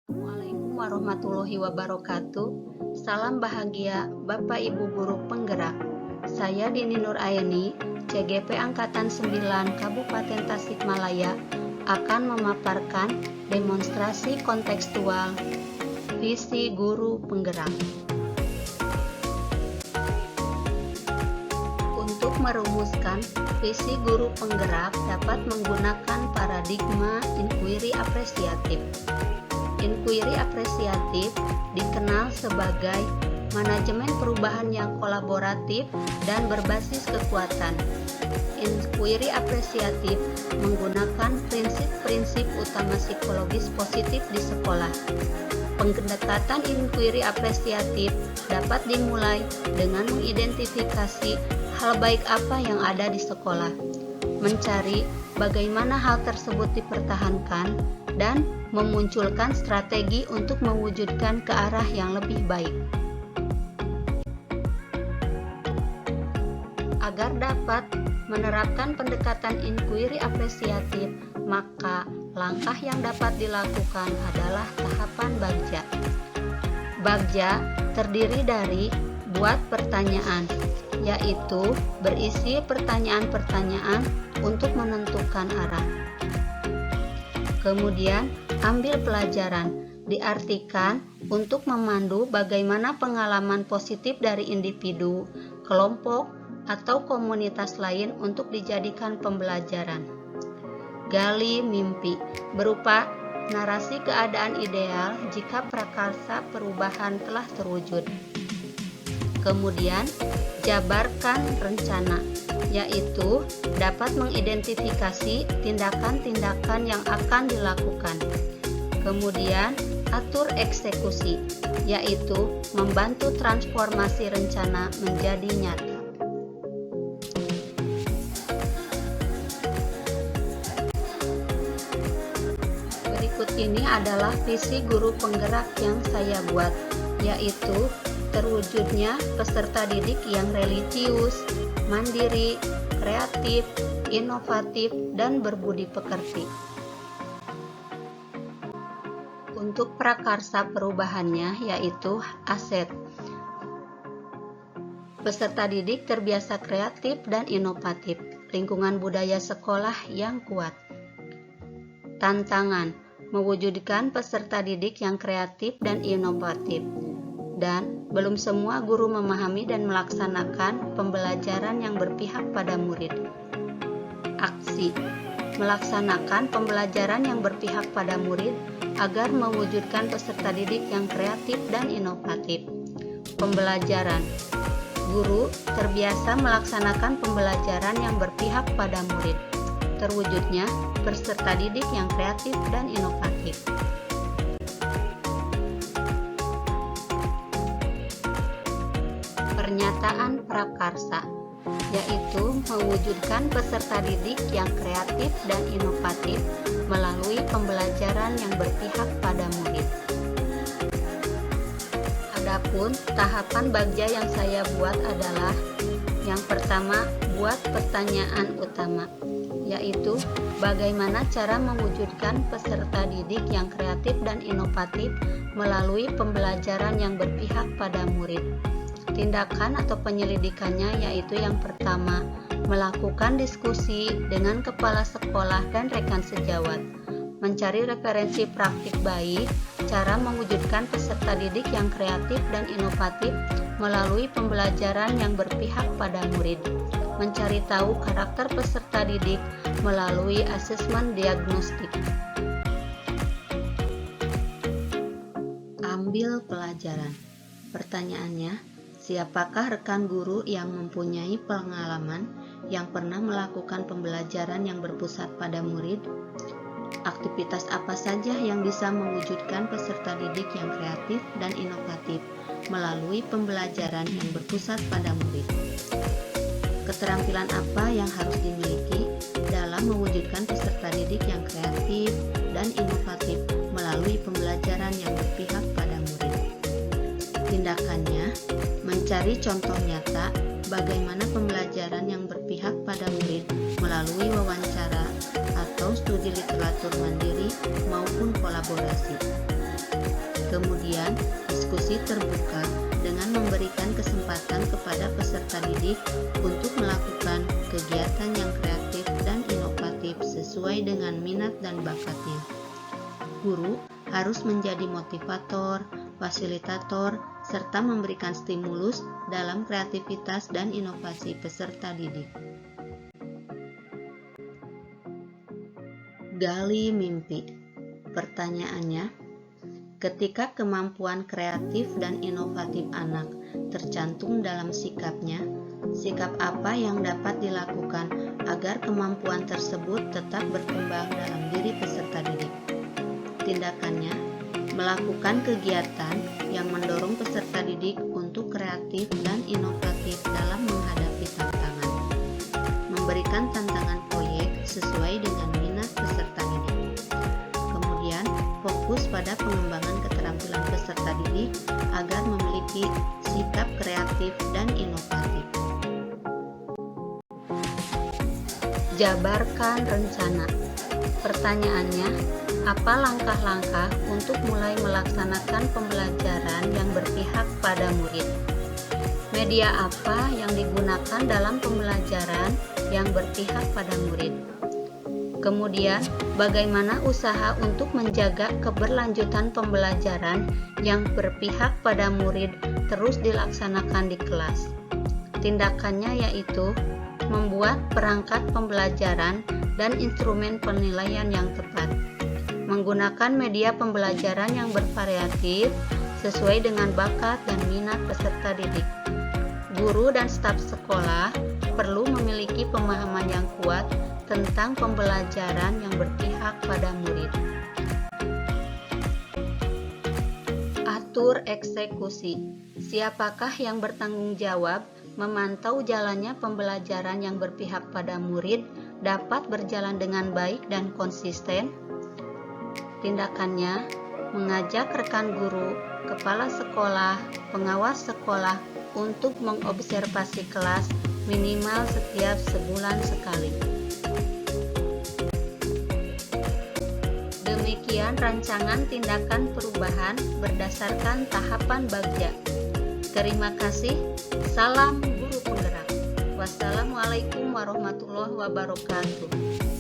Assalamualaikum warahmatullahi wabarakatuh. Salam bahagia Bapak Ibu Guru Penggerak. Saya Dini Nur Ayeni, CGP Angkatan 9 Kabupaten Tasikmalaya akan memaparkan demonstrasi kontekstual visi guru penggerak. Untuk merumuskan visi guru penggerak dapat menggunakan paradigma inquiry apresiatif. Inquiry apresiatif dikenal sebagai manajemen perubahan yang kolaboratif dan berbasis kekuatan. Inquiry apresiatif menggunakan prinsip-prinsip utama psikologis positif di sekolah. Pendekatan inquiry apresiatif dapat dimulai dengan mengidentifikasi hal baik apa yang ada di sekolah, mencari bagaimana hal tersebut dipertahankan, dan memunculkan strategi untuk mewujudkan ke arah yang lebih baik. Agar dapat menerapkan pendekatan inquiry apresiatif, maka langkah yang dapat dilakukan adalah tahapan bagja. Bagja terdiri dari buat pertanyaan, yaitu berisi pertanyaan-pertanyaan untuk menentukan arah. Kemudian, ambil pelajaran, diartikan untuk memandu bagaimana pengalaman positif dari individu, kelompok, atau komunitas lain untuk dijadikan pembelajaran. Gali mimpi, berupa narasi keadaan ideal jika prakarsa perubahan telah terwujud. Kemudian, jabarkan rencana, yaitu dapat mengidentifikasi tindakan-tindakan yang akan dilakukan. Kemudian, atur eksekusi, yaitu membantu transformasi rencana menjadi nyata. Berikut ini adalah visi guru penggerak yang saya buat, yaitu terwujudnya peserta didik yang religius, mandiri, kreatif, inovatif, dan berbudi pekerti. Untuk prakarsa perubahannya yaitu aset. Peserta didik terbiasa kreatif dan inovatif, lingkungan budaya sekolah yang kuat. Tantangan, mewujudkan peserta didik yang kreatif dan inovatif. Dan belum semua guru memahami dan melaksanakan pembelajaran yang berpihak pada murid. Aksi, melaksanakan pembelajaran yang berpihak pada murid agar mewujudkan peserta didik yang kreatif dan inovatif. Pembelajaran, guru terbiasa melaksanakan pembelajaran yang berpihak pada murid. Terwujudnya peserta didik yang kreatif dan inovatif. Pernyataan prakarsa, yaitu mewujudkan peserta didik yang kreatif dan inovatif melalui pembelajaran yang berpihak pada murid. Adapun tahapan bagja yang saya buat adalah yang pertama, buat pertanyaan utama, yaitu bagaimana cara mewujudkan peserta didik yang kreatif dan inovatif melalui pembelajaran yang berpihak pada murid. Tindakan atau penyelidikannya yaitu yang pertama, melakukan diskusi dengan kepala sekolah dan rekan sejawat, mencari referensi praktik baik, cara mewujudkan peserta didik yang kreatif dan inovatif melalui pembelajaran yang berpihak pada murid, mencari tahu karakter peserta didik melalui asesmen diagnostik. Ambil pelajaran. Pertanyaannya, siapakah rekan guru yang mempunyai pengalaman yang pernah melakukan pembelajaran yang berpusat pada murid? Aktivitas apa saja yang bisa mewujudkan peserta didik yang kreatif dan inovatif melalui pembelajaran yang berpusat pada murid? Keterampilan apa yang harus dimiliki dalam mewujudkan peserta didik yang kreatif dan inovatif melalui pembelajaran yang berpihak pada murid? Tindakannya, mencari contoh nyata bagaimana pembelajaran yang berpihak pada murid melalui wawancara atau studi literatur mandiri maupun kolaborasi. Kemudian, diskusi terbuka dengan memberikan kesempatan kepada peserta didik untuk melakukan kegiatan yang kreatif dan inovatif sesuai dengan minat dan bakatnya. Guru harus menjadi motivator, fasilitator, serta memberikan stimulus dalam kreativitas dan inovasi peserta didik. Gali mimpi. Pertanyaannya, ketika kemampuan kreatif dan inovatif anak tercantum dalam sikapnya, sikap apa yang dapat dilakukan agar kemampuan tersebut tetap berkembang dalam diri peserta didik? Tindakannya, melakukan kegiatan yang mendorong peserta didik untuk kreatif dan inovatif dalam menghadapi tantangan. Memberikan tantangan proyek sesuai dengan minat peserta didik. Kemudian, fokus pada pengembangan keterampilan peserta didik agar memiliki sikap kreatif dan inovatif. Jabarkan rencana. Pertanyaannya, apa langkah-langkah untuk mulai melaksanakan pembelajaran yang berpihak pada murid? Media apa yang digunakan dalam pembelajaran yang berpihak pada murid? Kemudian, bagaimana usaha untuk menjaga keberlanjutan pembelajaran yang berpihak pada murid terus dilaksanakan di kelas? Tindakannya yaitu membuat perangkat pembelajaran dan instrumen penilaian yang tepat, menggunakan media pembelajaran yang bervariatif sesuai dengan bakat dan minat peserta didik. Guru dan staf sekolah perlu memiliki pemahaman yang kuat tentang pembelajaran yang berpihak pada murid. Atur eksekusi. Siapakah yang bertanggung jawab memantau jalannya pembelajaran yang berpihak pada murid dapat berjalan dengan baik dan konsisten? Tindakannya, mengajak rekan guru, kepala sekolah, pengawas sekolah untuk mengobservasi kelas minimal setiap sebulan sekali. Demikian rancangan tindakan perubahan berdasarkan tahapan Bagja. Terima kasih. Salam guru penggerak. Wassalamualaikum warahmatullahi wabarakatuh.